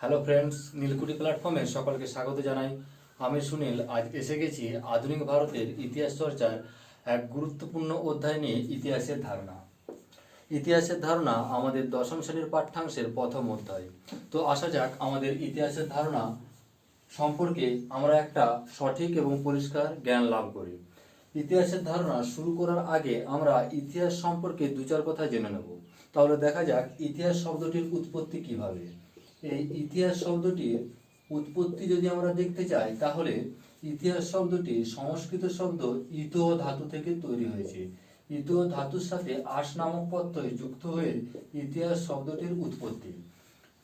Hello friends, নীলকুঠি প্ল্যাটফর্মে সকলকে স্বাগত জানাই। আমি সুনীল। আজ এসে গেছি আধুনিক ভারতের ইতিহাস চর্চার এক গুরুত্বপূর্ণ অধ্যায় নিয়ে, ইতিহাসের ধারণা। ইতিহাসের ধারণা আমাদের দশম শ্রেণীর পাঠ্যাংশের প্রথম অধ্যায়। তো আসা যাক, আমাদের ইতিহাসের ধারণা সম্পর্কে আমরা একটা সঠিক এবং পরিষ্কার জ্ঞান লাভ করি। ইতিহাসের ধারণা শুরু করার আগে আমরা ইতিহাস সম্পর্কে দু চার কথা জেনে নেব। তাহলে দেখা যাক ইতিহাস শব্দটির উৎপত্তি কিভাবে। এই ইতিহাস শব্দটির উৎপত্তি যদি আমরা দেখতে চাই, তাহলে ইতিহাস শব্দটি সংস্কৃত শব্দ ইত ধাতু থেকে তৈরি হয়েছে। ইত ধাতুর সাথে আস নামক প্রত্যয় যুক্ত হয়ে ইতিহাস শব্দটির উৎপত্তি।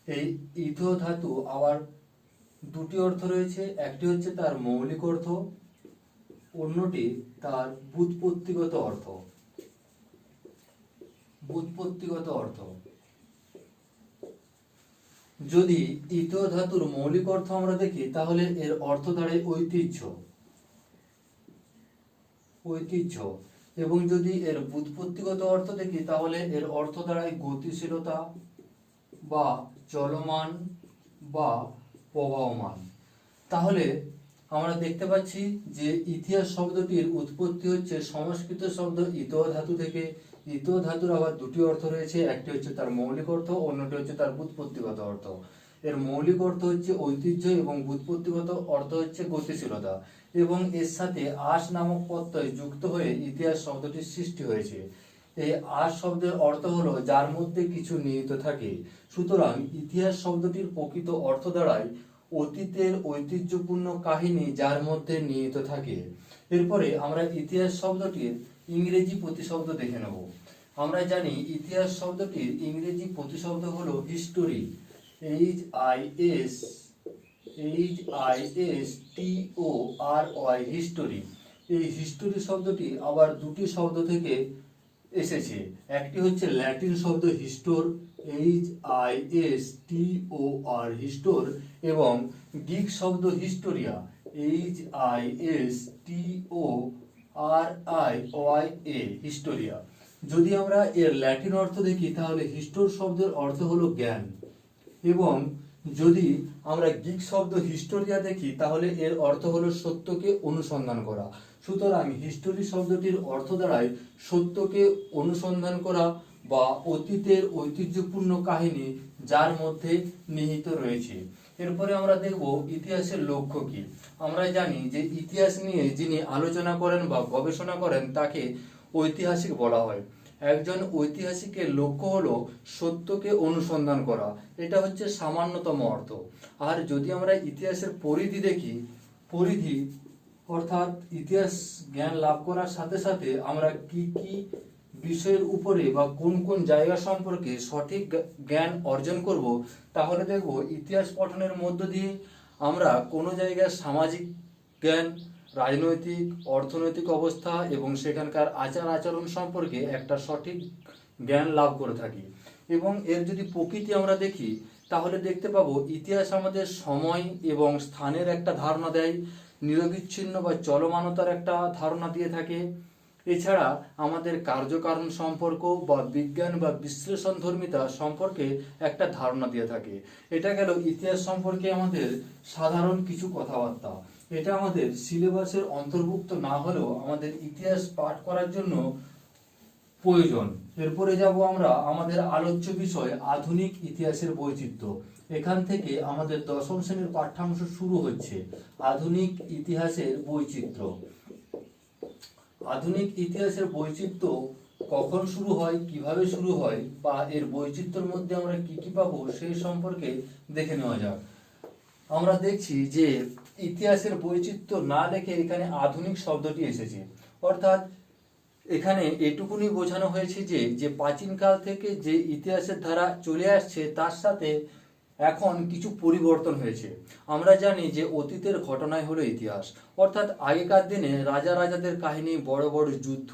এই ইত ধাতু আবার দুটি অর্থ রয়েছে, একটি হচ্ছে তার মৌলিক অর্থ, অন্যটি তার ব্যুৎপত্তিগত অর্থ। ব্যুৎপত্তিগত অর্থ, যদি ইত ধাতুর মৌলিক অর্থ আমরা দেখি, তাহলে এর অর্থ দাঁড়ায় ঐতিহ্য। ঐতিহ্য। এবং যদি এর ব্যুৎপত্তিগত অর্থ দেখি, তাহলে এর অর্থ দাঁড়ায় গতিশীলতা বা চলমান বা প্রবাহমান। তাহলে আমরা দেখতে পাচ্ছি যে ইতিহাস শব্দটির উৎপত্তি হচ্ছে সংস্কৃত শব্দ ইত ধাতু থেকে। ইত ধাতুর আবার দুটি অর্থ রয়েছে, একটি হচ্ছে তার মৌলিক অর্থ, অন্যটি হচ্ছে তার ব্যুৎপত্তিগত অর্থ। এর মৌলিক অর্থ হচ্ছে ঐতিহ্য এবং ব্যুৎপত্তিগত অর্থ হচ্ছে গতিশীলতা, এবং এর সাথে আস নামক প্রত্যয় যুক্ত হয়ে ইতিহাস শব্দটির সৃষ্টি হয়েছে। এই আস শব্দের অর্থ হলো যার মধ্যে কিছু নিহিত থাকে। সুতরাং ইতিহাস শব্দটির প্রকৃত অর্থ দাঁড়ায় অতীতের ঐতিহ্যপূর্ণ কাহিনী যার মধ্যে নিহিত থাকে। এরপরে আমরা ইতিহাস শব্দটির ইংরেজি প্রতিশব্দ দেখে নেব। আমরা জানি ইতিহাস শব্দটির ইংরেজি প্রতিশব্দ হলো হিস্টোরি। HISTORY, history. এই হিস্টোরি শব্দটি আবার দুটি শব্দ থেকে এসেছে। একটি হচ্ছে ল্যাটিন শব্দ হিস্টোর, HISTOR, হিস্টোর, এবং গ্রিক শব্দ হিস্টোরিয়া, HISTORIA, হিস্টোরিয়া। যদি আমরা এর ল্যাটিন অর্থ দেখি, তাহলে হিস্টোর শব্দের অর্থ হলো জ্ঞান, এবং যদি আমরা গ্রিক শব্দ হিস্টোরিয়া দেখি, তাহলে এর অর্থ হলো সত্যকে অনুসন্ধান করা। সুতরাং হিস্টোরি শব্দটির অর্থ দাঁড়ায় সত্যকে অনুসন্ধান করা বা অতীতের ঐতিহ্যপূর্ণ কাহিনী যার মধ্যে নিহিত রয়েছে। এরপরে আমরা দেখব ইতিহাসের লক্ষ্য কি। আমরা জানি যে ইতিহাস নিয়ে যিনি আলোচনা করেন বা গবেষণা করেন তাকে ঐতিহাসিক বলা হয়। একজন ঐতিহাসিকের লক্ষ্য হলো সত্যকে অনুসন্ধান করা, এটা হচ্ছে সামান্যতম অর্থ। আর যদি আমরা ইতিহাসের পরিধি দেখি, পরিধি অর্থাৎ ইতিহাস জ্ঞান লাভ করার সাথে সাথে আমরা কি কি বিষয়ের উপরে বা কোন কোন জায়গা সম্পর্কে সঠিক জ্ঞান অর্জন করব, তাহলে দেখব ইতিহাস পঠনের মধ্য দিয়ে আমরা কোনো জায়গার সামাজিক জ্ঞান, রাজনৈতিক, অর্থনৈতিক অবস্থা এবং সেখানকার আচার আচরণ সম্পর্কে একটা সঠিক জ্ঞান লাভ করে থাকি। এবং এর যদি প্রকৃতি আমরা দেখি, তাহলে দেখতে পাবো ইতিহাস আমাদের সময় এবং স্থানের একটা ধারণা দেয়, নিরবিচ্ছিন্ন বা চলমানতার একটা ধারণা দিয়ে থাকে। এছাড়া আমাদের কার্যকারণ সম্পর্ক বা বিজ্ঞান বা বিশ্লেষণ ধর্মিতা সম্পর্কে একটা ধারণা দিয়ে থাকে। এটা গেল ইতিহাস সম্পর্কে আমাদের সাধারণ কিছু কথাবার্তা। এটা আমাদের সিলেবাসের অন্তর্ভুক্ত না হলেও আমাদের ইতিহাস পাঠ করার জন্য প্রয়োজন। এরপরে যাব আমরা আমাদের আলোচ্য বিষয় আধুনিক ইতিহাসের বৈচিত্র্য। এখান থেকে আমাদের দশম শ্রেণীর পাঠ্যাংশ শুরু হচ্ছে। আধুনিক ইতিহাসের বৈচিত্র্য। আধুনিক ইতিহাসের বৈচিত্র্য কখন শুরু হয়, কিভাবে শুরু হয়, বা এর বৈচিত্র্যের মধ্যে আমরা কি কি পাবো সেই সম্পর্কে দেখে নেওয়া যাক। আমরা দেখছি যে ইতিহাসের বৈচিত্র্য না লিখে এখানে আধুনিক শব্দটি এসেছে, অর্থাৎ এখানে এটুকুনি বোঝানো হয়েছে যে প্রাচীনকাল থেকে যে ইতিহাসের ধারা চলে আসছে তার সাথে এখন কিছু পরিবর্তন হয়েছে। আমরা জানি যে অতীতের ঘটনাই হলো ইতিহাস, অর্থাৎ আগেকার দিনে রাজা রাজাদের কাহিনী, বড় বড় যুদ্ধ,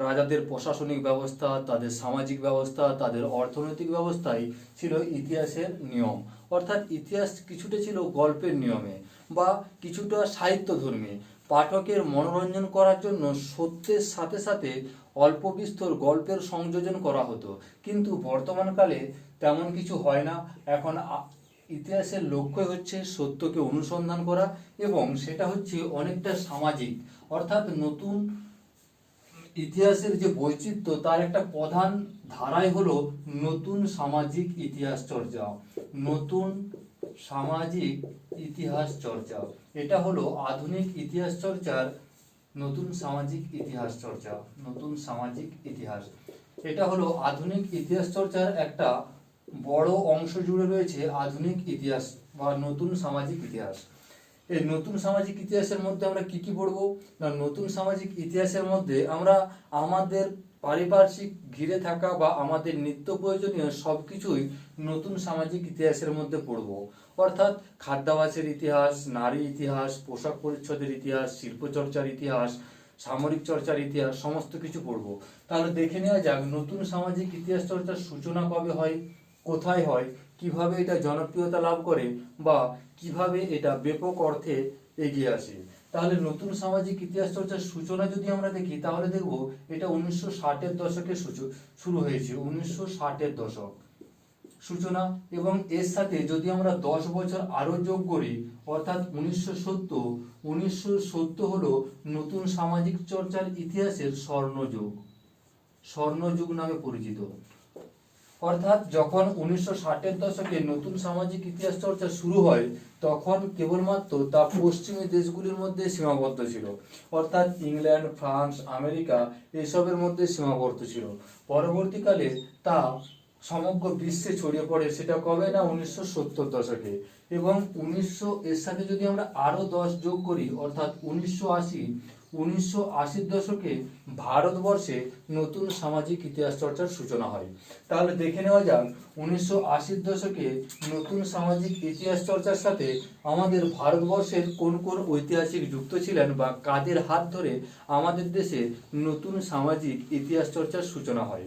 রাজাদের প্রশাসনিক ব্যবস্থা, তাদের সামাজিক ব্যবস্থা, তাদের অর্থনৈতিক ব্যবস্থাই ছিল ইতিহাসের নিয়ম। অর্থাৎ ইতিহাস কিছুটা ছিল গল্পের নিয়মে বা কিছুটা সাহিত্যধর্মী। পাঠকের মনোরঞ্জন করার জন্য সত্যের সাথে সাথে অল্প বিস্তর গল্পের সংযোজন করা হতো, কিন্তু বর্তমানকালে তেমন কিছু হয় না। এখন ইতিহাসের লক্ষ্য হচ্ছে সত্যকে অনুসন্ধান করা, এবং সেটা হচ্ছে অনেকটা সামাজিক, অর্থাৎ নতুন ইতিহাসের যে বৈচিত্র্য তার একটা প্রধান ধারাই হলো নতুন সামাজিক ইতিহাস চর্চা। নতুন সামাজিক ইতিহাস চর্চা, এটা হলো আধুনিক ইতিহাস চর্চার নতুন সামাজিক ইতিহাস চর্চা। নতুন সামাজিক ইতিহাস, এটা হলো আধুনিক ইতিহাস চর্চার একটা বড় অংশ জুড়ে রয়েছে আধুনিক ইতিহাস বা নতুন সামাজিক ইতিহাস। এই নতুন সামাজিক ইতিহাসের মধ্যে আমরা কি কি পড়বো না, নতুন সামাজিক ইতিহাসের মধ্যে আমরা আমাদের পারিপার্শ্বিক ঘিরে থাকা বা আমাদের নিত্য প্রয়োজনীয় সবকিছুই নতুন সামাজিক ইতিহাসের মধ্যে পড়বো। অর্থাৎ খাদ্যাভ্যাসের ইতিহাস, নারী ইতিহাস, পোশাক পরিচ্ছদের ইতিহাস, শিল্প চর্চার ইতিহাস, সামরিক চর্চার ইতিহাস, সমস্ত কিছু পড়বো। তাহলে দেখে নেওয়া যাক নতুন সামাজিক ইতিহাস চর্চার সূচনা কবে হয়, কোথায় হয়, কিভাবে এটা জনপ্রিয়তা লাভ করে বা কিভাবে এটা ব্যাপক অর্থে এগিয়ে আসে। তাহলে নতুন সামাজিক ইতিহাস চর্চার সূচনা যদি আমরা দেখি তাহলে দেখব এটা 1960-এর দশকে শুরু হয়েছে। 1960-এর দশক সূচনা, এবং এর সাথে যদি আমরা 10 বছর আরো যোগ করি অর্থাৎ 1970, 1970 হলো নতুন সামাজিক চর্চার ইতিহাসের স্বর্ণযুগ। স্বর্ণযুগ নামে পরিচিত। অর্থাৎ যখন 1960-এর দশকে নতুন সামাজিক ইতিহাস চর্চা শুরু হয় তখন কেবলমাত্র তা পশ্চিমী দেশগুলির মধ্যে সীমাবদ্ধ ছিল, অর্থাৎ ইংল্যান্ড, ফ্রান্স, আমেরিকা এসবের মধ্যে সীমাবদ্ধ ছিল। পরবর্তীকালে তা সমগ্র বিশ্বে ছড়িয়ে পড়ে। সেটা কবে না 1970 দশকে, এবং 1900 এর সাথে যদি আমরা আরো 10 যোগ করি অর্থাৎ 1980 দশকে ভারতবর্ষে নতুন সামাজিক ইতিহাস চর্চার সূচনা হয়। তাহলে দেখে নেওয়া যাক 1980 দশকে নতুন সামাজিক ইতিহাস চর্চার সাথে আমাদের ভারতবর্ষের কোন কোন ঐতিহাসিক যুক্ত ছিলেন বা কাদের হাত ধরে আমাদের দেশে নতুন সামাজিক ইতিহাস চর্চার সূচনা হয়।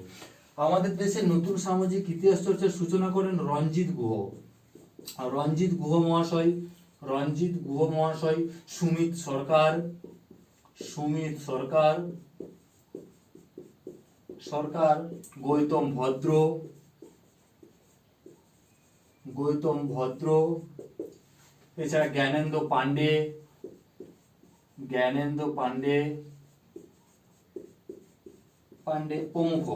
আমাদের দেশে নতুন সামাজিক ইতিহাস চর্চার সূচনা করেন রঞ্জিত গুহ। রঞ্জিত গুহ মহাশয়, রঞ্জিত গুহ মহাশয়, সুমিত সরকার, সুমিত সরকার সরকার, গৌতম ভদ্র, গৌতম ভদ্র, এছাড়া জ্ঞানেন্দ্র পান্ডে, জ্ঞানেন্দ্র পান্ডে পান্ডে প্রমুখ।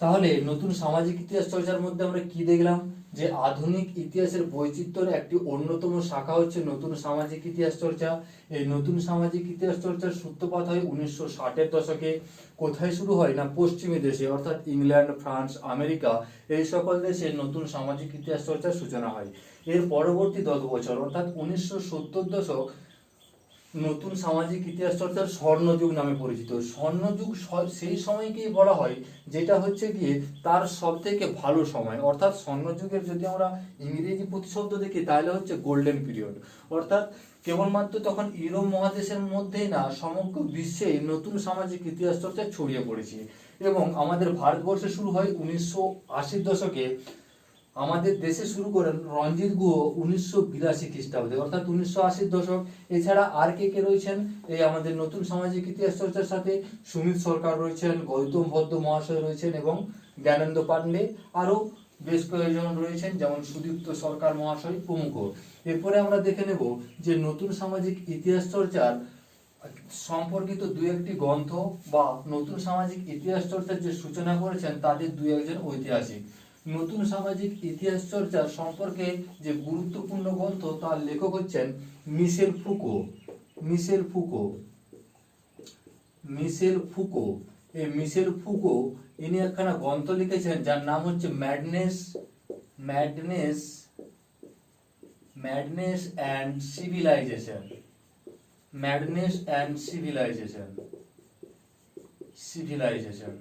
তাহলে নতুন সামাজিক ইতিহাস চর্চার মধ্যে আমরা কি দেখলাম, যে আধুনিক ইতিহাসের বৈচিত্র্যের একটি অন্যতম শাখা হচ্ছে নতুন সামাজিক ইতিহাস চর্চা। এই নতুন সামাজিক ইতিহাস চর্চার সূত্রপাত হয় 1960-এর দশকে। কোথায় শুরু হয় না পশ্চিমী দেশে, অর্থাৎ ইংল্যান্ড, ফ্রান্স, আমেরিকা এই সকল দেশে নতুন সামাজিক ইতিহাস চর্চার সূচনা হয়। এর পরবর্তী 10 বছর অর্থাৎ 1970 দশক নতুন সামাজিক ইতিহাস চর্চার স্বর্ণযুগ নামে পরিচিত। স্বর্ণযুগ সেই সময়কেই বলা হয় যেটা হচ্ছে গিয়ে তার সব থেকে ভালো সময়। অর্থাৎ স্বর্ণযুগের যদি আমরা ইংরেজি প্রতিশব্দ দেখি তাহলে হচ্ছে গোল্ডেন পিরিয়ড। অর্থাৎ কেবলমাত্র তখন ইউরোপ মহাদেশের মধ্যেই না সমগ্র বিশ্বে নতুন সামাজিক ইতিহাস চর্চা ছড়িয়ে পড়েছে। এবং আমাদের ভারতবর্ষে শুরু হয় 1980 দশকে। আমাদের দেশে শুরু করেন রঞ্জিত গুহ 1982 খ্রিস্টাব্দে, অর্থাৎ 1980 দশক। এছাড়া আর কে কে রয়েছেন এই আমাদের নতুন সামাজিক ইতিহাস চর্চার সাথে, সুমিত সরকার রয়েছেন, গৌতম ভদ্র মহাশয় রয়েছেন এবং জ্ঞানেন্দ্র পান্ডে, আরো বেশ কয়েকজন রয়েছেন যেমন সুদীপ্ত সরকার মহাশয় প্রমুখ। এরপরে আমরা দেখে নেব যে নতুন সামাজিক ইতিহাস চর্চার সম্পর্কিত দু একটি গ্রন্থ বা নতুন সামাজিক ইতিহাস চর্চার যে সূচনা করেছেন তাদের দু একজন ঐতিহাসিক। নতুন সামাজিক ইতিহাস চর্চা সম্পর্কে যে গুরুত্বপূর্ণ গ্রন্থ তার লেখক হচ্ছেন মিশেল ফুকো। মিশেল ফুকো, মিশেল ফুকো, এই মিশেল ফুকো ইনি একখানা গ্রন্থ লিখেছেন যার নাম হচ্ছে madness, madness, madness and civilization. Madness and civilization, civilization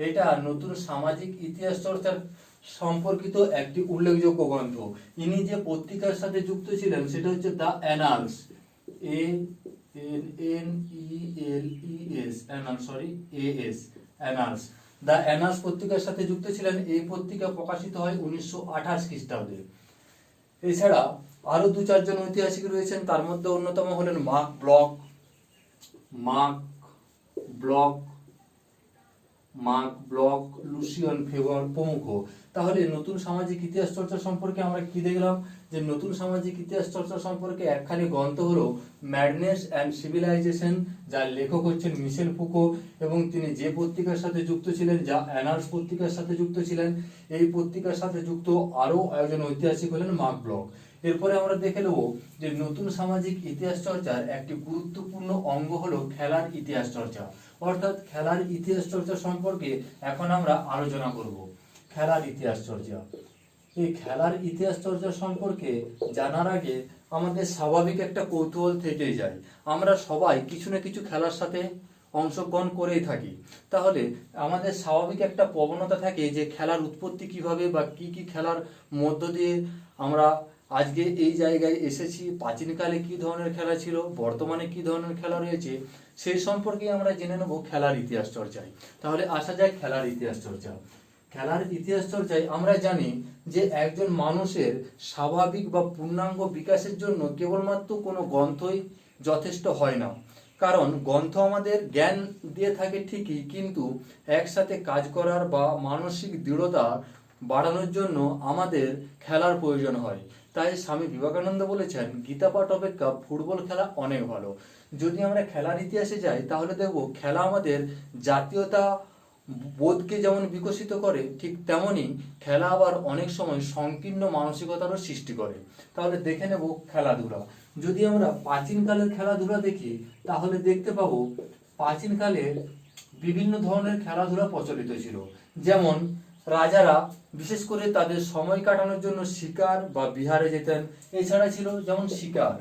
এটা নতুন সামাজিক ইতিহাস চর্চার সম্পর্কিত একটি উল্লেখযোগ্য গ্রন্থ। ইনি যে পত্রিকার সাথে যুক্ত ছিলেন সেটা হচ্ছে the annals, annals. The annals পত্রিকার সাথে যুক্ত ছিলেন। এই পত্রিকা প্রকাশিত হয় 1928 খ্রিস্টাব্দে। এছাড়া আরো দু চারজন ঐতিহাসিক রয়েছেন, তার মধ্যে অন্যতম হলেন Marc Bloch, Marc Bloch, Marc, Bloch, Lucien Febvre প্রমুখ। তাহলে নতুন সামাজিক ইতিহাস চর্চা সম্পর্কে আমরা কি দেখলাম, যে নতুন সামাজিক ইতিহাস চর্চা সম্পর্কে একখানি গ্রন্থ হলো ম্যাডনেস অ্যান্ড সিভিলাইজেশন, যার লেখক হচ্ছেন মিশেল ফুকো, এবং তিনি যে পত্রিকার সাথে যুক্ত ছিলেন, যা অ্যানার্স পত্রিকার সাথে যুক্ত ছিলেন। এই পত্রিকার সাথে যুক্ত আরও একজন ঐতিহাসিক হলেন মার্ক ব্লক। এরপরে আমরা দেখে নেব যে নতুন সামাজিক ইতিহাস চর্চার একটি গুরুত্বপূর্ণ অঙ্গ হলো খেলার ইতিহাস চর্চা। অর্থাৎ খেলার ইতিহাস চর্চা সম্পর্কে এখন আমরা আলোচনা করব। খেলার ইতিহাস চর্চা, এই খেলার ইতিহাস চর্চা সম্পর্কে জানার আগে আমাদের স্বাভাবিক একটা কৌতূহল থেকেই যায়। আমরা সবাই কিছু না কিছু খেলার সাথে অংশগ্রহণ করেই থাকি। তাহলে আমাদের স্বাভাবিক একটা প্রবণতা থাকে যে খেলার উৎপত্তি কিভাবে বা কি কি খেলার মধ্য দিয়ে আমরা আজকে এই জায়গায় এসেছি, প্রাচীনকালে কি ধরনের খেলা ছিল, বর্তমানে কি ধরনের খেলা রয়েছে, সেই সম্পর্কে আমরা জেনে নেব খেলার ইতিহাস চর্চায়। তাহলে আসা যায় খেলার ইতিহাস চর্চা। খেলার ইতিহাস চর্চায় আমরা জানি যে একজন মানুষের স্বাভাবিক বা পূর্ণাঙ্গ বিকাশের জন্য কেবলমাত্র কোনো গ্রন্থই যথেষ্ট হয় না। কারণ গ্রন্থ আমাদের জ্ঞান দিয়ে থাকে ঠিকই, কিন্তু একসাথে কাজ করার বা মানসিক দৃঢ়তা বাড়ানোর জন্য আমাদের খেলার প্রয়োজন হয়। তাই স্বামী বিবেকানন্দ বলেছেন, গীতা পাঠ অপেক্ষা ফুটবল খেলা অনেক ভালো। যদি আমরা খেলার ইতিহাসে যাই তাহলে দেখব খেলা আমাদের জাতীয়তা বোধকে যেমন বিকশিত করে, ঠিক তেমনি খেলা আবার অনেক সময় সংকীর্ণ মানসিকতারও সৃষ্টি করে। তাহলে দেখে নেব খেলাধুলা। যদি আমরা প্রাচীনকালের খেলাধুলা দেখি তাহলে দেখতে পাবো প্রাচীনকালের বিভিন্ন ধরনের খেলাধুলা প্রচলিত ছিল। যেমন রাজারা বিশেষ করে তাদের সময় কাটানোর জন্য শিকার বা বিহারে যেতেন। এছাড়া ছিল যেমন শিকার,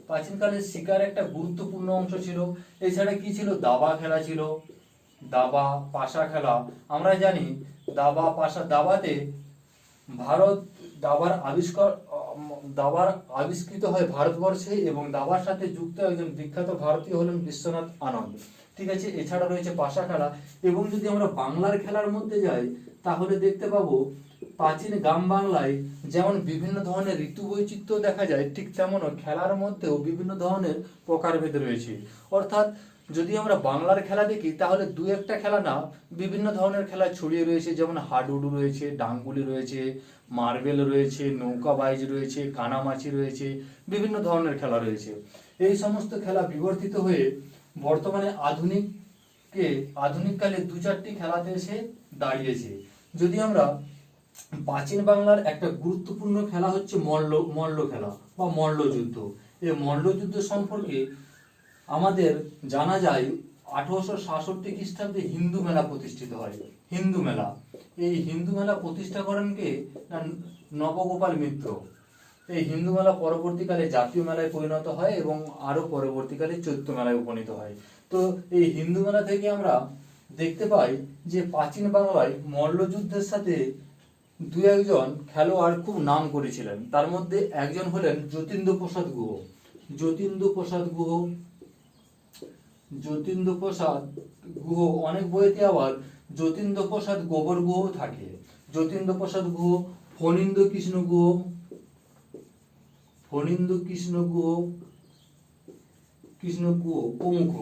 প্রাচীনকালে শিকার একটা গুরুত্বপূর্ণ অংশ ছিল। এছাড়া কি ছিল, দাবা খেলা ছিল, দাবা পাশা খেলা। আমরা জানি দাবা পাশা, দাবাতে ভারত দাবার আবিষ্কৃত হয় ভারতবর্ষে, এবং দাবার সাথে যুক্ত একজন বিখ্যাত ভারতীয় হলেন বিশ্বনাথ আনন্দ। ঠিক আছে, এছাড়া রয়েছে পাশা খেলা। এবং যদি আমরা বাংলার খেলার মধ্যে যাই তাহলে দেখতে পাবো প্রাচীন গ্রাম বাংলায় যেমন বিভিন্ন ধরনের ঋতু বৈচিত্র্য দেখা যায়, ঠিক তেমনও খেলার মধ্যেও বিভিন্ন ধরনের প্রকারভেদ রয়েছে। অর্থাৎ যদি আমরা বাংলার খেলা দেখি তাহলে দু একটা খেলা না, বিভিন্ন ধরনের খেলা ছড়িয়ে রয়েছে। যেমন হাডুডু রয়েছে, ডাঙ্গুলি রয়েছে, মার্বেল রয়েছে, নৌকাবাইজ রয়েছে, কানামাছি রয়েছে, বিভিন্ন ধরনের খেলা রয়েছে। এই সমস্ত খেলা বিবর্তিত হয়ে বর্তমানে আধুনিককালে দু চারটি খেলাতে এসে দাঁড়িয়েছে। যদি আমরা প্রাচীন বাংলার একটা গুরুত্বপূর্ণ খেলা হচ্ছে মল্ল খেলা বা মল্লযুদ্ধ। এই মল্লযুদ্ধ সম্পর্কে আমাদের জানা যায় 1866 খ্রিস্টাব্দে হিন্দু মেলা প্রতিষ্ঠিত হয়। হিন্দু মেলা, এই হিন্দু মেলা প্রতিষ্ঠা করেন কে, না নবগোপাল মিত্র। এই হিন্দু মেলা পরবর্তীকালে জাতীয় মেলায় পরিণত হয় এবং আরো পরবর্তীকালে চৈত্র মেলায় উপনীত হয়। তো এই হিন্দু মেলা থেকে আমরা দেখতে পাই যে প্রাচীন বাংলায় মল্লযুদ্ধের সাথে দু একজন খেলোয়াড় খুব নাম করেছিলেন। তার মধ্যে একজন হলেন যতীন্দ্র প্রসাদ গুহ। যতীন্দ্র প্রসাদ গুহ, অনেক বইতে আবার যতীন্দ্র প্রসাদ গোবর গুহ থাকে। যতীন্দ্র প্রসাদ গুহ, ফণীন্দ্র কৃষ্ণ গুহ প্রমুখ।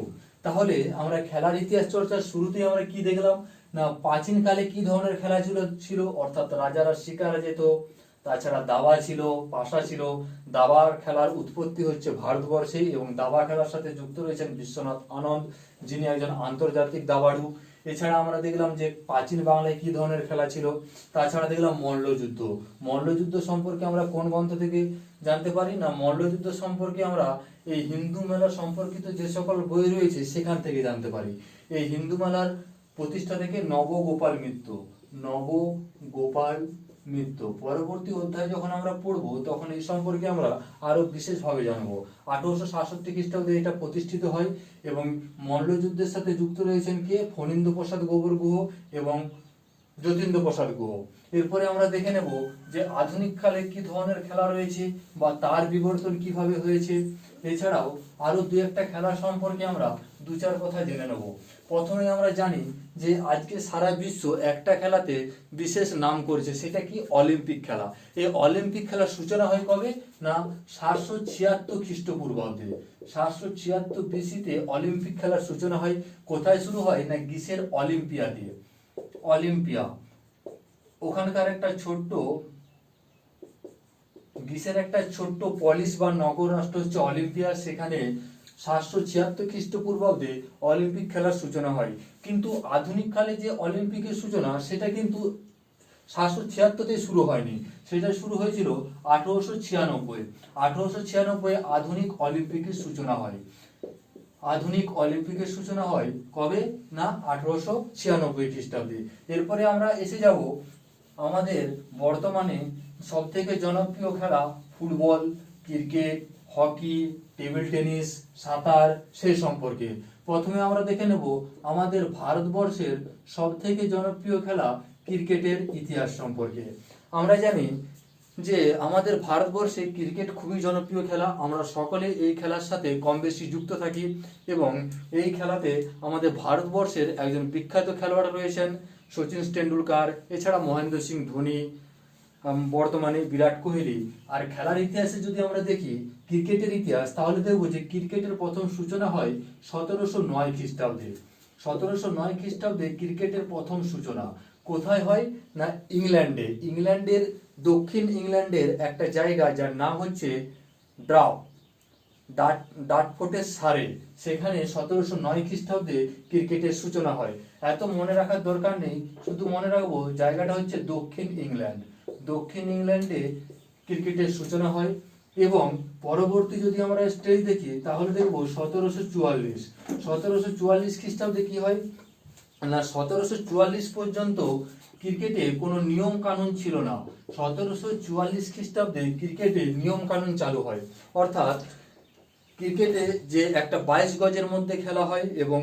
তাহলে আমরা খেলার ইতিহাস চর্চার শুরুতেই আমরা কি দেখলাম, না প্রাচীনকালে কি ধরনের খেলা ছিল, অর্থাৎ রাজারা শিকারে যেত, তাছাড়া দাবা ছিল, পাশা ছিল। দাবার খেলার উৎপত্তি হচ্ছে ভারতবর্ষেই, এবং দাবা খেলার সাথে যুক্ত রয়েছেন বিশ্বনাথ আনন্দ, যিনি একজন আন্তর্জাতিক দাবাড়ু। এছাড়া আমরা দেখলাম যে প্রাচীন বাংলায় কি ধরনের খেলা ছিল। তাছাড়া দেখলাম মল্লযুদ্ধ সম্পর্কে আমরা কোন গ্রন্থ থেকে জানতে পারি, না মল্লযুদ্ধ সম্পর্কে আমরা এই হিন্দু মেলা সম্পর্কিত যে সকল বই রয়েছে সেখান থেকে জানতে পারি। এই হিন্দু মেলার প্রতিষ্ঠা থেকে নবগোপাল মিত্র। পরবর্তী অধ্যায় যখন আমরা পড়বো তখন এই সম্পর্কে আমরা আরো বিশেষভাবে জানবো। 1866 খ্রিস্টাব্দে এটা প্রতিষ্ঠিত হয়, এবং মল্লযুদ্ধের সাথে যুক্ত রয়েছেন কে, ফণীন্দ্র প্রসাদ গোবর গুহ এবং যতীন্দ্র প্রসাদ গুহ। এরপরে আমরা দেখে নেব যে আধুনিক কালে কি ধরনের খেলা রয়েছে বা তার বিবর্তন কিভাবে হয়েছে। এছাড়াও আরো দু একটা খেলা সম্পর্কে আমরা দু চার কথা জেনে নেব। প্রথমে আমরা জানি যে আজকে সারা বিশ্ব একটা খেলাতে বিশেষ নাম করেছে, সেটা কি, অলিম্পিক খেলা। এই অলিম্পিক খেলার সূচনা হয় কবে, না 776 খ্রিস্টপূর্বাব্দে। 776 BC-তে অলিম্পিক খেলার সূচনা হয়। কোথায় শুরু হয়, না গ্রিসের অলিম্পিয়াতে। অলিম্পিয়া, ওখানকার একটা ছোট্ট গ্রিসের একটা ছোট্ট পলিশ বা নগর রাষ্ট্র হচ্ছে অলিম্পিয়া। সেখানে 776 খ্রিস্টপূর্বাব্দে অলিম্পিক খেলার সূচনা হয়। কিন্তু আধুনিক কালে যে অলিম্পিকের সূচনা সেটা কিন্তু 776-তে শুরু হয়নি, সেটা শুরু হয়েছিল 1896। 1896 আধুনিক অলিম্পিকের সূচনা হয়। আধুনিক অলিম্পিকের সূচনা হয় কবে না 1896 খ্রিস্টাব্দে। এরপরে আমরা এসে যাব আমাদের বর্তমানে সব থেকে জনপ্রিয় খেলা football, cricket, hockey, table tennis, সাঁতার সেই সম্পর্কে। প্রথমে আমরা দেখে নেব আমাদের ভারতবর্ষের সব থেকে জনপ্রিয় খেলা ক্রিকেটের ইতিহাস সম্পর্কে। আমরা জানি যে আমাদের ভারতবর্ষে ক্রিকেট খুবই জনপ্রিয় খেলা, আমরা সকলে এই খেলার সাথে কম বেশি যুক্ত থাকি এবং এই খেলাতে আমাদের ভারতবর্ষের একজন বিখ্যাত খেলোয়াড় রয়েছেন সচিন টেন্ডুলকার, এছাড়া মহেন্দ্র সিং ধোনি, বর্তমানে বিরাট কোহলি। আর খেলার ইতিহাসে যদি আমরা দেখি ক্রিকেটের ইতিহাস, তাহলে দেখব যে ক্রিকেটের প্রথম সূচনা হয় 1709 খ্রিস্টাব্দে। 1709 খ্রিস্টাব্দে ক্রিকেটের প্রথম সূচনা কোথায় হয় না ইংল্যান্ডে। ইংল্যান্ডের দক্ষিণ ইংল্যান্ডের একটা জায়গা যার নাম হচ্ছে ডার্টফোর্ডের সারে, সেখানে 1709 খ্রিস্টাব্দে ক্রিকেটের সূচনা হয়। এত মনে রাখার দরকার নেই, শুধু মনে রাখবো জায়গাটা হচ্ছে দক্ষিণ ইংল্যান্ড। দক্ষিণ ইংল্যান্ডে ক্রিকেটের সূচনা হয় এবং পরবর্তী যদি আমরা স্টেজ দেখি তাহলে দেখবো 1744। 1744 খ্রিস্টাব্দে কি হয় না 1744 পর্যন্ত ক্রিকেটে কোনো নিয়ম কানুন ছিল না। 1744 খ্রিস্টাব্দে ক্রিকেটে নিয়ম কানুন চালু হয়, অর্থাৎ ক্রিকেটে যে একটা 22 গজের মধ্যে খেলা হয় এবং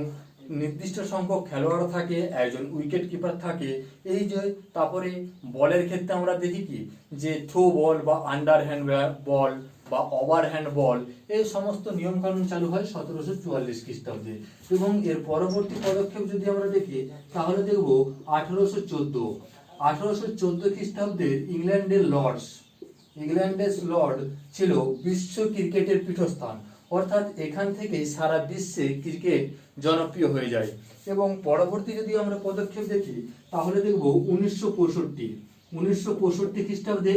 নির্দিষ্ট সংখ্যক খেলোয়াড় থাকে, একজন উইকেট কিপার থাকে। এই যে তারপরে বলের ক্ষেত্রে আমরা দেখি কি যে থ্রো বল বা আন্ডার হ্যান্ড বল বা ওভার হ্যান্ড বল, এই সমস্ত নিয়ম কানুন চালু হয় 1744 খ্রিস্টাব্দে। এবং এর পরবর্তী পদক্ষেপ যদি আমরা দেখি তাহলে দেখব 1814। 1814 খ্রিস্টাব্দে ইংল্যান্ডের লর্ড ছিল বিশ্ব ক্রিকেটের পীঠস্থান, অর্থাৎ এখান থেকে সারা বিশ্বে ক্রিকেট জনপ্রিয় হয়ে যায়। এবং পরবর্তী যদি আমরা পদক্ষেপ দেখি তাহলে দেখব 1965 খ্রিস্টাব্দে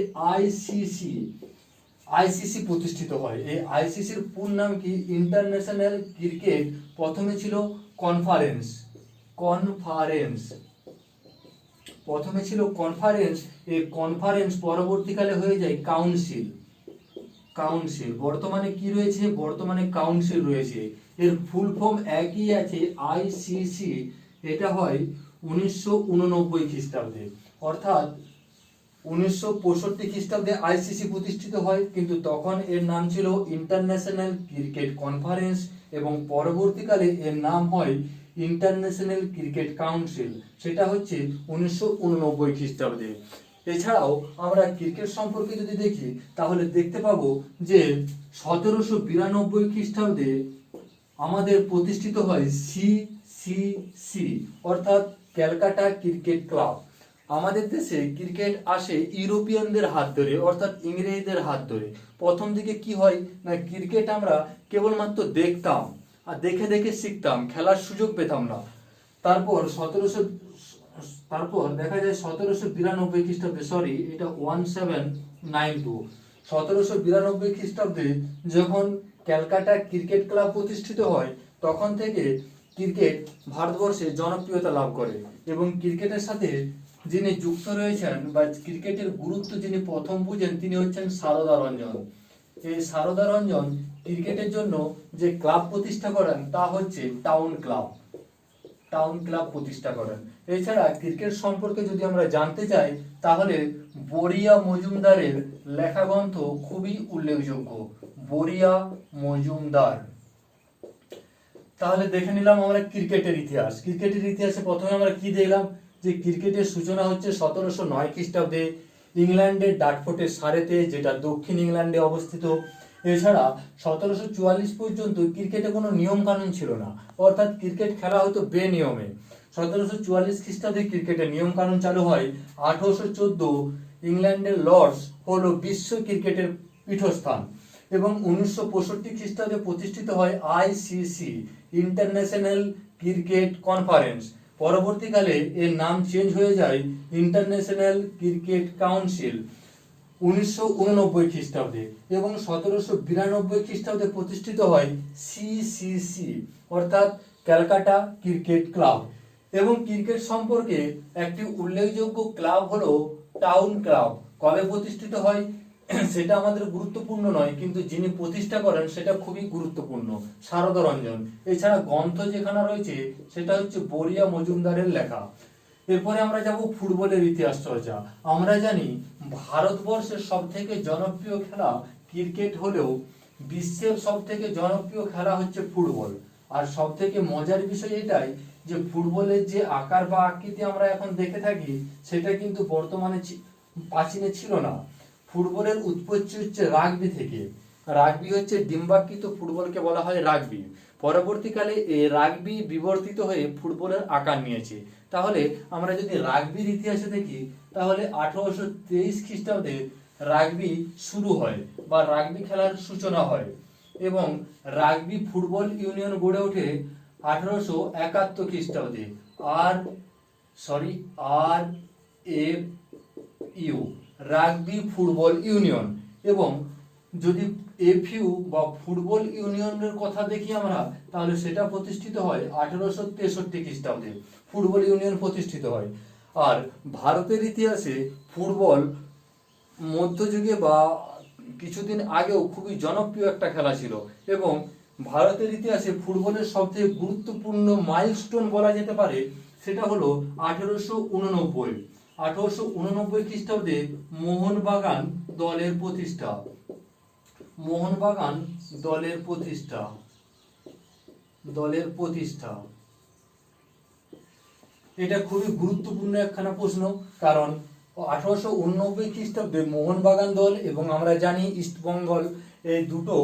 আইসিসি প্রতিষ্ঠিত হয়। এই আইসিসির পূর্ণ নাম কি ইন্টারন্যাশনাল ক্রিকেট, প্রথমে ছিল কনফারেন্স। প্রথমে ছিল কনফারেন্স, এই কনফারেন্স পরবর্তীকালে হয়ে যায় কাউন্সিল। বর্তমানে কি রয়েছে, বর্তমানে কাউন্সিল রয়েছে। এর ফুল ফর্ম একই আছে আইসিসি। এটা হয় 1989 খ্রিস্টাব্দে, অর্থাৎ 1965 খ্রিস্টাব্দে আইসিসি প্রতিষ্ঠিত হয়, কিন্তু তখন এর নাম ছিল ইন্টারন্যাশনাল ক্রিকেট কনফারেন্স এবং পরবর্তীকালে এর নাম হয় ইন্টারন্যাশনাল ক্রিকেট কাউন্সিল, সেটা হচ্ছে 1989 খ্রিস্টাব্দে। এছাড়াও আমরা ক্রিকেট সম্পর্কে যদি দেখি তাহলে দেখতে পাবো যে 1792 খ্রিস্টাব্দে আমাদের প্রতিষ্ঠিত হয় সিসিসি, অর্থাৎ ক্যালকাটা ক্রিকেট ক্লাব। আমাদের দেশে ক্রিকেট আসে ইউরোপিয়ানদের হাত ধরে, অর্থাৎ ইংরেজদের হাত ধরে। প্রথম দিকে কি হয় না ক্রিকেট আমরা কেবলমাত্র দেখতাম আর দেখে দেখে শিখতাম, খেলার সুযোগ পেতাম না। তারপর দেখা যায় 1792 খ্রিস্টাব্দে, সরি এটা 1792, 1792 খ্রিস্টাব্দে যখন ক্যালকাটা ক্রিকেট ক্লাব প্রতিষ্ঠিত হয় তখন থেকে ক্রিকেট ভারতবর্ষে জনপ্রিয়তা লাভ করে। এবং ক্রিকেটের সাথে যিনি যুক্ত রয়েছেন বা ক্রিকেটের গুরুত্ব যিনি প্রথম বুঝেন তিনি হচ্ছেন সারদা রঞ্জন। এই সারদা রঞ্জন ক্রিকেটের জন্য যে ক্লাব প্রতিষ্ঠা করেন তা হচ্ছে টাউন ক্লাব প্রতিষ্ঠা করেন। এছাড়া ক্রিকেট সম্পর্কে যদি আমরা জানতে চাই তাহলে বরিয়া মজুমদারের লেখা গ্রন্থ খুবই উল্লেখযোগ্য। বরিয়া মজুমদার। তাহলে দেখে নিলাম আমরা ক্রিকেটের ইতিহাস। ক্রিকেটের ইতিহাসে প্রথমে আমরা কি দেখলাম যে ক্রিকেটের সূচনা হচ্ছে 1709 খ্রিস্টাব্দে ইংল্যান্ডের ডার্টফোর্ডের সারেতে, যেটা দক্ষিণ ইংল্যান্ডে অবস্থিত। এছাড়া 1744 পর্যন্ত ক্রিকেটে কোনো নিয়ম কানুন ছিল না, অর্থাৎ ক্রিকেট খেলা হতো বেনিয়মে। 1744 খ্রিস্টাব্দে ক্রিকেটের নিয়ম কানুন চালু হয়। 1814 ইংল্যান্ডের লর্ডস হলো বিশ্ব ক্রিকেটের পীঠস্থান এবং 1965 খ্রিস্টাব্দে প্রতিষ্ঠিত হয় আইসিসি, ইন্টারন্যাশনাল ক্রিকেট কনফারেন্স। পরবর্তীকালে এর নাম চেঞ্জ হয়ে যায় ইন্টারন্যাশনাল ক্রিকেট কাউন্সিল 1989 খ্রিস্টাব্দে, এবং 1792 খ্রিস্টাব্দে প্রতিষ্ঠিত হয় সিসিসি অর্থাৎ ক্যালকাটা ক্রিকেট ক্লাব। এবং ক্রিকেট সম্পর্কে একটি উল্লেখযোগ্য ক্লাব হলো টাউন ক্লাব। কবে প্রতিষ্ঠিত হয় সেটা আমাদের গুরুত্বপূর্ণ নয়, কিন্তু যিনি প্রতিষ্ঠা করেন সেটা খুবই গুরুত্বপূর্ণ, সারদা রঞ্জন। এছাড়া গ্রন্থ যেখানে রয়েছে সেটা হচ্ছে বরিয়া মজুমদারের লেখা। এরপরে আমরা যাব ফুটবলের ইতিহাস চর্চা। আমরা জানি ভারতবর্ষের সব থেকে জনপ্রিয় খেলা ক্রিকেট হলেও বিশ্বের সব থেকে জনপ্রিয় খেলা হচ্ছে ফুটবল। আর সব থেকে মজার বিষয় এটাই যে ফুটবলের যে আকার বা আকৃতি আমরা এখন দেখে থাকি সেটা কিন্তু বর্তমানে প্রাচীনে ছিল না। ফুটবলের উৎপত্তি হচ্ছে রাগবি থেকে। রাগবি হচ্ছে ডিম্বাকৃত ফুটবলকে বলা হয় রাগবি। পরবর্তীকালে এই রাগবি বিবর্তিত হয়ে ফুটবলের আকার নিয়েছে। তাহলে আমরা যদি রাগবির ইতিহাসে দেখি তাহলে 1823 খ্রিস্টাব্দে রাগবি শুরু হয় বা রাগবি খেলার সূচনা হয়, এবং রাগবি ফুটবল ইউনিয়ন গড়ে ওঠে 1871 খ্রিস্টাব্দে। RFU rugby football union. এবং যদি এফইউ বা ফুটবল ইউনিয়নের কথা দেখি আমরা তাহলে সেটা প্রতিষ্ঠিত হয় 1863 খ্রিস্টাব্দে, ফুটবল ইউনিয়ন প্রতিষ্ঠিত হয়। আর ভারতের ইতিহাসে ফুটবল মধ্যযুগে বা কিছুদিন আগেও খুবই জনপ্রিয় একটা খেলা ছিল, এবং ভারতের ইতিহাসে ফুটবলের সবথেকে গুরুত্বপূর্ণ মাইলস্টোন বলা যেতে পারে সেটা হলো 1889 খ্রিস্টাব্দে মোহনবাগান দলের প্রতিষ্ঠা। মোহনবাগান দলের প্রতিষ্ঠা এটা খুবই গুরুত্বপূর্ণ একখানা প্রশ্ন, কারণ 1889 খ্রিস্টাব্দে মোহনবাগান দল এবং আমরা জানি ইস্টবেঙ্গল, এই দুটো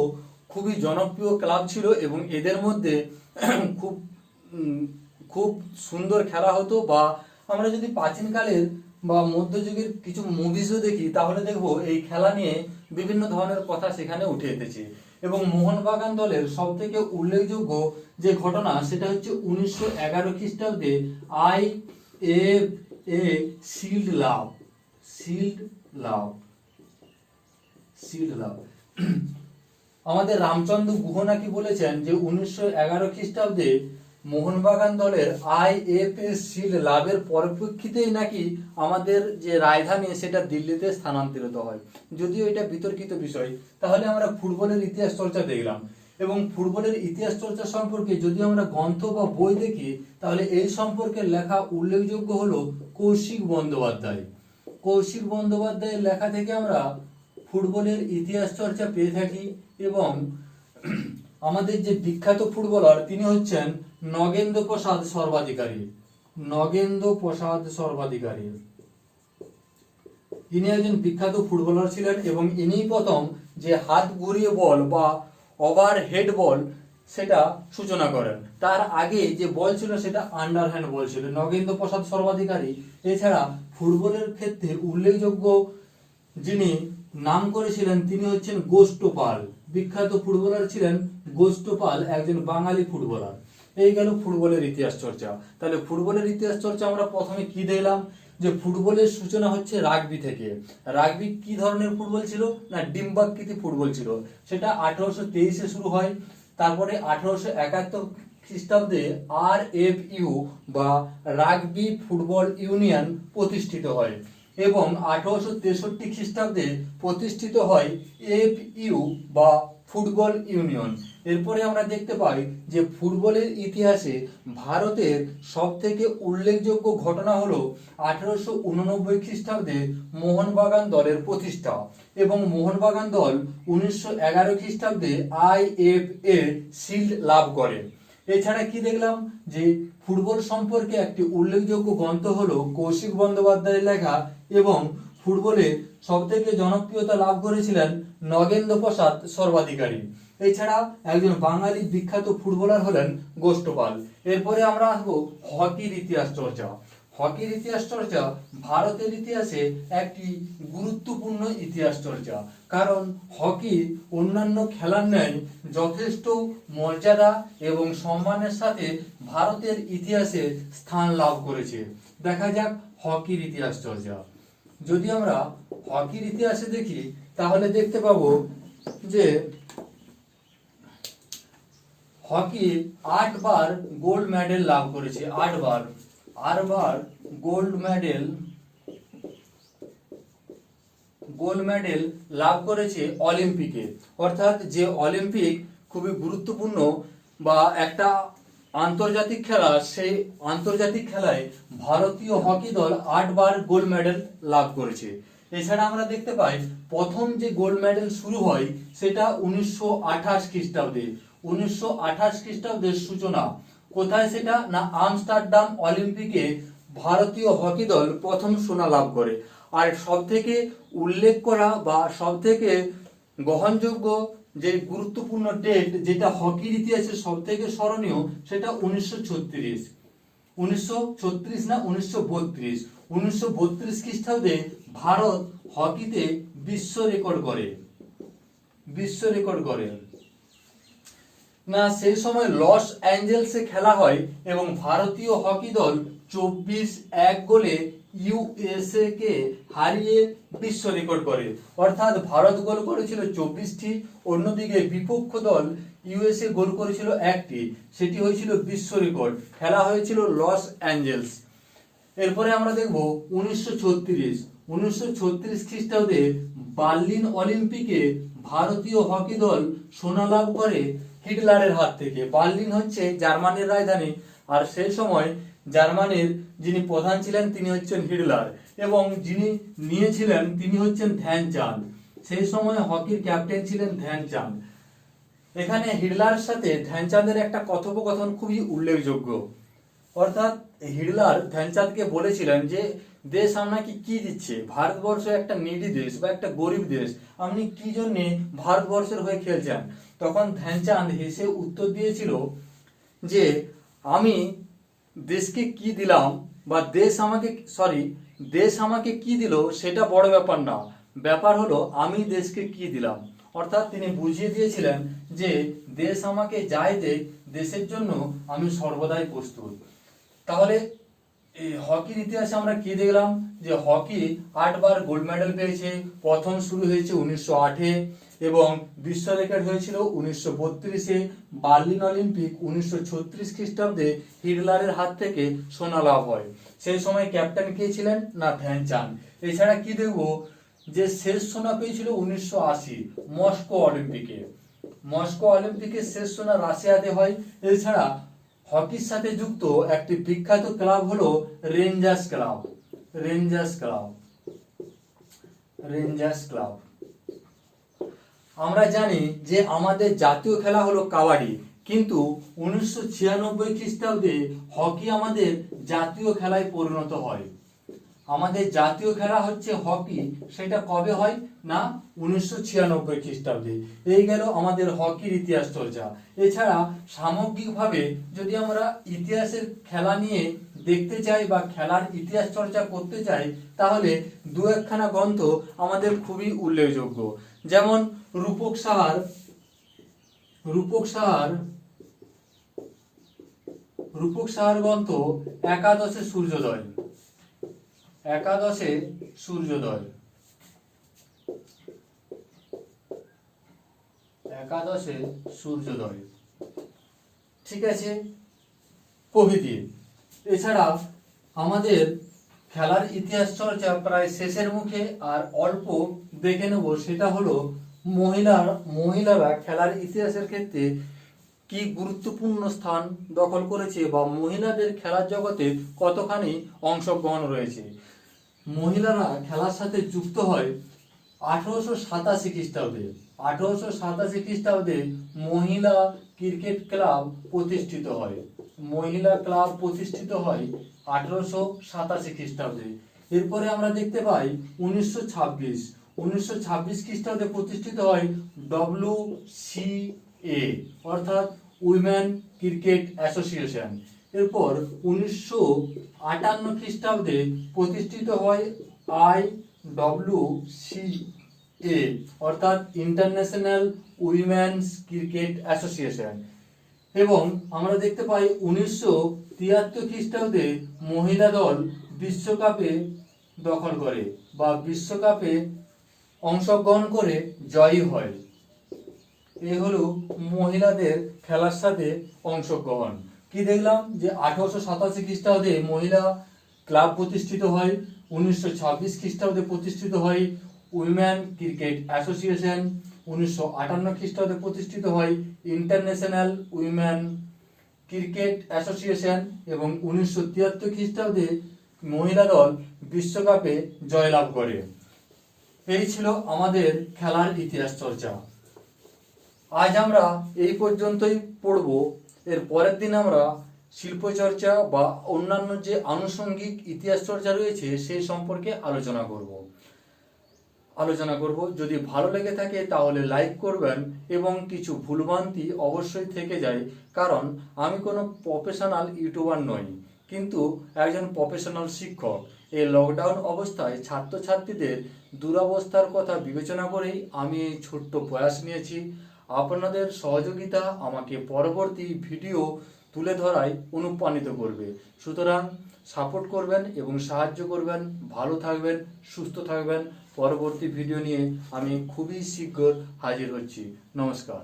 খুবই জনপ্রিয় ক্লাব ছিল, এবং এদের মধ্যে খুব সুন্দর খেলা হতো। বা আমরা যদি প্রাচীনকালের বা মধ্যযুগের কিছু মুভিজও দেখি তাহলে দেখবো এই খেলা নিয়ে বিভিন্ন ধরনের কথা সেখানে উঠে এসেছে। এবং মোহনবাগান দলের সব থেকে উল্লেখযোগ্য যে ঘটনা সেটা হচ্ছে 1911 খ্রিস্টাব্দে IFA শিল্ড লাভ। আমাদের রামচন্দ্র গুহ নাকি বলেছেন যে 1911 খ্রিস্টাব্দে মোহনবাগান দলের IFA শিল্ড লাভের পরিপ্রেক্ষিতেই নাকি আমাদের যে রাজধানী সেটা দিল্লিতে স্থানান্তরিত হয়। যদিও এটা বিতর্কিত বিষয়। তাহলে আমরা ফুটবলের ইতিহাস চর্চা দেখলাম, এবং ফুটবলের ইতিহাস চর্চা সম্পর্কে যদি আমরা গ্রন্থ বা বই দেখি তাহলে এই সম্পর্কে লেখা উল্লেখযোগ্য হলো কৌশিক বন্দ্যোপাধ্যায়ের লেখা থেকে আমরা ফুটবলের ইতিহাস চর্চা পেয়ে থাকি। এবং আমাদের যে বিখ্যাত ফুটবলার তিনি হচ্ছেন নগেন্দ্র প্রসাদ সর্বাধিকারী। ইনি একজন বিখ্যাত ফুটবলার ছিলেন, এবং ইনি প্রথম যে হাত ঘুরিয়ে বল বা ওভারহেড বল সেটা সূচনা করেন। তার আগে যে বল ছিল সেটা আন্ডারহ্যান্ড বল ছিল। নগেন্দ্র প্রসাদ সর্বাধিকারী এছাড়া ফুটবলের ক্ষেত্রে উল্লেখযোগ্য যিনি নাম করেছিলেন তিনি হচ্ছেন গোষ্ঠপাল। বিখ্যাত ফুটবলার ছিলেন গোষ্ঠপাল, একজন বাঙালি ফুটবলার। এই গেল ফুটবলের ইতিহাস চর্চা। তাহলে ফুটবলের ইতিহাস চর্চা আমরা প্রথমে কি দেখলাম যে ফুটবলের সূচনা হচ্ছে রাগবি থেকে। রাগবি কি ধরনের ফুটবল ছিল না ডিম্বাকৃতি ফুটবল ছিল। সেটা 1823-এ শুরু হয়। তারপরে 1871 খ্রিস্টাব্দে RFU বা রাগবি ফুটবল ইউনিয়ন প্রতিষ্ঠিত হয়, এবং 1863 খ্রিস্টাব্দে প্রতিষ্ঠিত হয় FU বা ফুটবল ইউনিয়ন। এরপরে আমরা দেখতে পাই যে ফুটবলের ইতিহাসে ভারতের সব থেকে উল্লেখযোগ্য ঘটনা হলো 1889 খ্রিস্টাব্দে মোহনবাগান দলের প্রতিষ্ঠা, এবং মোহনবাগান দল 1911 খ্রিস্টাব্দে IFA শিল্ড লাভ করে। এছাড়া কি দেখলাম যে ফুটবল সম্পর্কে একটি উল্লেখযোগ্য গ্রন্থ হলো কৌশিক বন্দ্যোপাধ্যায়ের লেখা, এবং ফুটবলে সবথেকে জনপ্রিয়তা লাভ করেছিলেন নগেন্দ্র প্রসাদ সর্বাধিকারী। এছাড়া একজন বাঙালি বিখ্যাত ফুটবলার হলেন গোষ্ঠপাল। এরপরে আমরা আসবো হকির ইতিহাস চর্চা। হকির ইতিহাস চর্চা ভারতের ইতিহাসে একটি গুরুত্বপূর্ণ ইতিহাস চর্চা, কারণ হকি অন্যান্য খেলার ন্যায় যথেষ্ট মর্যাদা এবং সম্মানের সাথে ভারতের ইতিহাসে স্থান লাভ করেছে। দেখা যাক হকির ইতিহাস চর্চা। যদি আমরা হকির ইতিহাসে দেখি তাহলে দেখতে পাবো যে হকি 8 বার গোল্ড মেডেল লাভ করেছে। 8 বার গোল্ড মেডেল লাভ করেছে অলিম্পিকে। অর্থাৎ যে অলিম্পিক খুবই গুরুত্বপূর্ণ বা একটা আন্তর্জাতিক খেলা, সেই আন্তর্জাতিক খেলায় ভারতীয় হকি দল 8 বার গোল্ড মেডেল লাভ করেছে। এছাড়া আমরা দেখতে পাই প্রথম যে গোল্ড মেডেল শুরু হয় সেটা 1928 খ্রিস্টাব্দে। 1928 খ্রিস্টাব্দের সূচনা কোথায়? সেটা না আমস্টারডাম অলিম্পিকে ভারতীয় হকি দল প্রথম সোনা লাভ করে। আর সব থেকে উল্লেখ করা বা সব থেকে গ্রহণযোগ্য যে গুরুত্বপূর্ণ ডেট যেটা হকির ইতিহাসে সব থেকে স্মরণীয় সেটা 1936 1932 খ্রিস্টাব্দে ভারত হকিতে বিশ্ব রেকর্ড করে না। সেই সময় লস অ্যাঞ্জেলসে খেলা হয় এবং ভারতীয় হকি দল 24-1 গোলে ইউএসএ কে হারিয়ে বিশ্ব রেকর্ড করে। অর্থাৎ ভারত গোল করেছিল 24টি, অন্যদিকে বিপক্ষ দল ইউএসএ গোল করেছিল 1টি। সেটি হয়েছিল বিশ্ব রেকর্ড। খেলা হয়েছিল লস অ্যাঞ্জেলস। এরপরে আমরা দেখব 1936 খ্রিস্টাব্দে বার্লিন অলিম্পিকে ভারতীয় হকি দল সোনা লাভ করে হিটলারের হাত থেকে। বার্লিন হচ্ছে জার্মানির রাজধানী, আর সেই সময় জার্মানির যিনি প্রধান ছিলেন তিনি হচ্ছেন হিটলার, এবং যিনি নিয়েছিলেন তিনি হচ্ছেন ধ্যানচাঁদ। সেই সময় হকির ক্যাপ্টেন ছিলেন ধ্যানচাঁদ। এখানে হিটলারের সাথে ধ্যানচাঁদের একটা কথোপকথন খুবই উল্লেখযোগ্য। অর্থাৎ হিটলার ধ্যানচাঁদকে বলেছিলেন যে দেশ আপনাকে কি দিচ্ছে, ভারতবর্ষ একটা নিডি দেশ বা একটা গরিব দেশ, আপনি কি জন্যে ভারতবর্ষের হয়ে খেলছেন? তখন ধ্যানচাঁদ হেসে উত্তর দিয়েছিল যে আমি দেশকে কি দিলাম বা দেশ আমাকে কি দিল সেটা বড় ব্যাপার না, ব্যাপার হলো আমি দেশকে কি দিলাম। অর্থাৎ তিনি বুঝিয়ে দিয়েছিলেন যে দেশ আমাকে যাই দেখ, দেশের জন্য আমি সর্বদাই প্রস্তুত। তাহলে এই হকির ইতিহাসে আমরা কি দেখলাম যে হকি 8 বার গোল্ড মেডেল পেয়েছে। প্রথম শুরু হয়েছে 1908-এ এবং বিশ্ব রেকর্ড হয়েছিল 1932-এ। বার্লিন অলিম্পিক 1936 খ্রিস্টাব্দে হিটলারের হাত থেকে সোনা লাভ হয়। সেই সময় ক্যাপ্টেন কে ছিলেন না ধ্যানচাঁদ। এছাড়া কি দেখব যে শেষ সোনা পেয়েছিল 1980 মস্কো অলিম্পিকে শেষ সোনা রাশিয়াতে হয়। এছাড়া হকির সাথে যুক্ত একটি বিখ্যাত ক্লাব হলো রেঞ্জার্স ক্লাব। আমরা জানি যে আমাদের জাতীয় খেলা হলো কাবাডি, কিন্তু 1996 খ্রিস্টাব্দে হকি আমাদের জাতীয় খেলায় পরিণত হয়। আমাদের জাতীয় খেলা হচ্ছে হকি, সেটা কবে হয় না 1996 খ্রিস্টাব্দে। এই গেল আমাদের হকির ইতিহাস চর্চা। এছাড়া সামগ্রিকভাবে যদি আমরা ইতিহাসের খেলা নিয়ে দেখতে চাই বা খেলার ইতিহাস চর্চা করতে চাই তাহলে দু একখানা গ্রন্থ আমাদের খুবই উল্লেখযোগ্য। যেমন রূপক সাহার গ্রন্থ একাদশে সূর্যোদয় ঠিক আছে প্রভৃতি। এছাড়া আমাদের খেলার ইতিহাস চর্চা প্রায় শেষের মুখে, আর অল্প দেখে নেব সেটা হলো মহিলারা খেলার ইতিহাসের ক্ষেত্রে কি গুরুত্বপূর্ণ স্থান দখল করেছে বা মহিলাদের খেলার জগতে কতখানি অংশগ্রহণ রয়েছে। মহিলারা খেলার সাথে যুক্ত হয় 1887 খ্রিস্টাব্দে। 1887 খ্রিস্টাব্দে মহিলা ক্রিকেট ক্লাব প্রতিষ্ঠিত হয়। 1887 খ্রিস্টাব্দে। এরপরে আমরা দেখতে পাই 1926 খ্রিস্টাব্দে প্রতিষ্ঠিত হয় WCA অর্থাৎ উইমেন ক্রিকেট অ্যাসোসিয়েশন। এরপর 1958 খ্রিস্টাব্দে প্রতিষ্ঠিত হয় IWCA অর্থাৎ ইন্টারন্যাশনাল উইমেন্স ক্রিকেট অ্যাসোসিয়েশন। এবং আমরা দেখতে পাই 1973 খ্রিস্টাব্দে মহিলা দল বিশ্বকাপে দখল করে বা বিশ্বকাপে অংশগ্রহণ করে জয়ী হয়। এই হলো মহিলাদের খেলার সাথে অংশগ্রহণ। কি দেখলাম যে 1887 খ্রিস্টাব্দে মহিলা ক্লাব প্রতিষ্ঠিত হয়, 1926 খ্রিস্টাব্দে প্রতিষ্ঠিত হয় উইমেন ক্রিকেট অ্যাসোসিয়েশন, 1958 খ্রিস্টাব্দে প্রতিষ্ঠিত হয় ইন্টারন্যাশনাল উইমেন ক্রিকেট অ্যাসোসিয়েশন এবং 1973 খ্রিস্টাব্দে মহিলা দল বিশ্বকাপে জয়লাভ করে। এই ছিল আমাদের খেলার ইতিহাস চর্চা। আজ আমরা এই পর্যন্তই পড়ব। এর পরের দিন আমরা শিল্পচর্চা বা অন্যান্য যে আনুষঙ্গিক ইতিহাস চর্চা রয়েছে সেই সম্পর্কে আলোচনা করব। যদি ভালো লেগে থাকে তাহলে লাইক করবেন এবং কিছু ভুলভ্রান্তি অবশ্যই থেকে যায়, কারণ আমি কোনো প্রফেশনাল ইউটিউবার নই, কিন্তু একজন প্রফেশনাল শিক্ষক। এই লকডাউন অবস্থায় ছাত্রছাত্রীদের দুরবস্থার কথা বিবেচনা করেই আমি এই ছোট্ট প্রয়াস নিয়েছি। আপনাদের সহযোগিতা আমাকে পরবর্তী ভিডিও তুলে ধরায় অনুপ্রাণিত করবে। সুতরাং সাপোর্ট করবেন এবং সাহায্য করবেন। ভালো থাকবেন, সুস্থ থাকবেন। পরবর্তী ভিডিও নিয়ে আমি খুবই শীঘ্র হাজির হচ্ছি। নমস্কার।